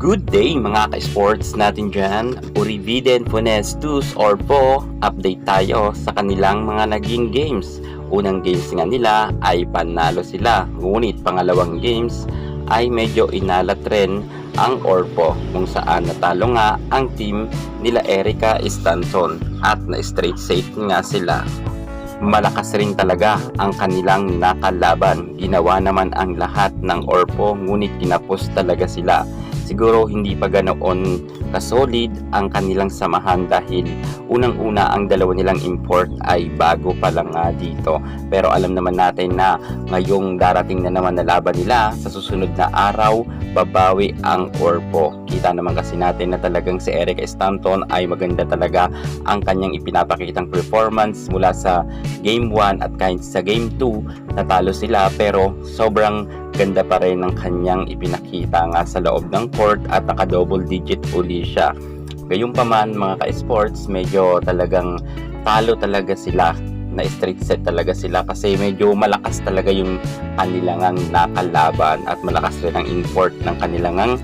Good day mga ka-sports natin dyan. Uribiden Funes 2 or Po, update tayo sa kanilang mga naging games. Unang games nga nila ay panalo sila. Ngunit pangalawang games ay medyo inalat rin ang Orpo kung saan natalo nga ang team nila Erica Stanton at na-straight safe nga sila. Malakas rin talaga ang kanilang nakalaban. Ginawa naman ang lahat ng Orpo ngunit kinapos talaga sila. Siguro hindi pa ganoon kasolid ang kanilang samahan dahil unang-una ang dalawa nilang import ay bago pa lang nga dito. Pero alam naman natin na ngayong darating na naman na laban nila sa susunod na araw, babawi ang Orpo. Kita naman kasi natin na talagang si Erica Stanton ay maganda talaga ang kanyang ipinapakitang performance mula sa Game 1 at kahit sa Game 2 natalo sila, pero sobrang ganda pa rin ng kanyang ipinakita nga sa loob ng court at naka-double digit uli siya. Gayunpaman mga ka-sports, medyo talagang talo talaga sila, na straight set talaga sila kasi medyo malakas talaga yung kanilang nakalaban at malakas rin ang import ng kanilang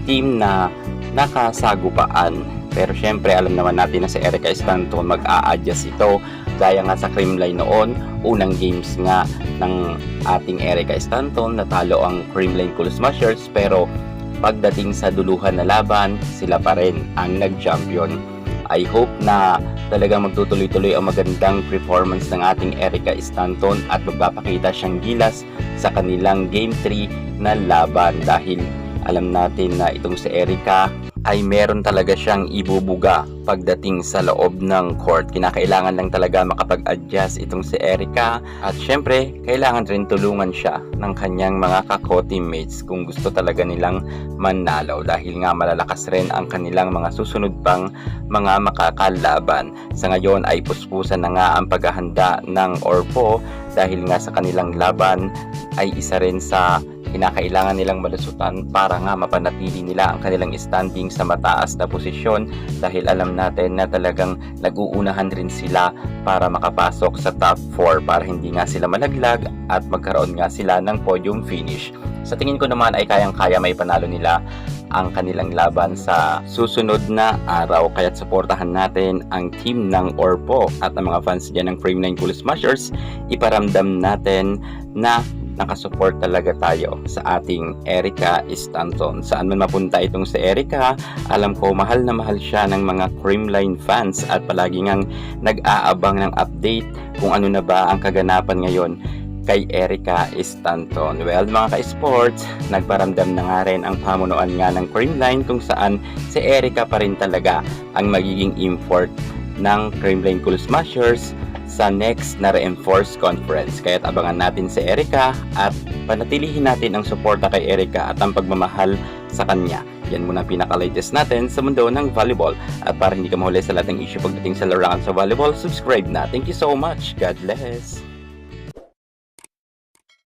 team na nakasagupaan. Pero syempre alam naman natin na si Erica Stanton mag-a-adjust ito gaya nga sa Creamline noon. Unang games nga ng ating Erica Stanton, natalo ang Creamline Cool Smashers, pero pagdating sa duluhan na laban, sila pa rin ang nag-champion. I hope na talagang magtutuloy-tuloy ang magandang performance ng ating Erica Stanton at magpapakita siyang gilas sa kanilang Game 3 na laban, dahil alam natin na itong si Erica ay meron talaga siyang ibubuga pagdating sa loob ng court. Kinakailangan lang talaga makapag-adjust itong si Erica at syempre kailangan rin tulungan siya ng kanyang mga kako-teammates kung gusto talaga nilang manalo, dahil nga malalakas rin ang kanilang mga susunod pang mga makakalaban. Sa ngayon ay puspusan na nga ang paghahanda ng Orpo dahil nga sa kanilang laban ay isa rin sa kinakailangan nilang malusutan para nga mapanatili nila ang kanilang standing sa mataas na posisyon, dahil alam natin na talagang nag-uunahan rin sila para makapasok sa top 4 para hindi nga sila malaglag at magkaroon nga sila ng podium finish. Sa tingin ko naman ay kayang-kaya may panalo nila ang kanilang laban sa susunod na araw, kaya't suportahan natin ang team ng Orpo at ang mga fans dyan ng Creamline Cool Smashers. Iparamdam natin na nakasupport talaga tayo sa ating Erica Stanton. Saan man mapunta itong si Erica, alam ko mahal na mahal siya ng mga Creamline fans at palagi ngang nag-aabang ng update kung ano na ba ang kaganapan ngayon kay Erica Stanton. Well mga ka-sports, nagparamdam na nga rin ang pamunuan nga ng Creamline kung saan si Erica pa rin talaga ang magiging import ng Creamline Cool Smashers sa next na reinforced conference. Kaya't abangan natin si Erica at panatilihin natin ang suporta kay Erica at ang pagmamahal sa kanya. Yan muna pinaka-latest natin sa mundo ng volleyball. At para hindi ka mahuli sa lahat ng issue pagdating sa larangan sa volleyball, subscribe na. Thank you so much. God bless.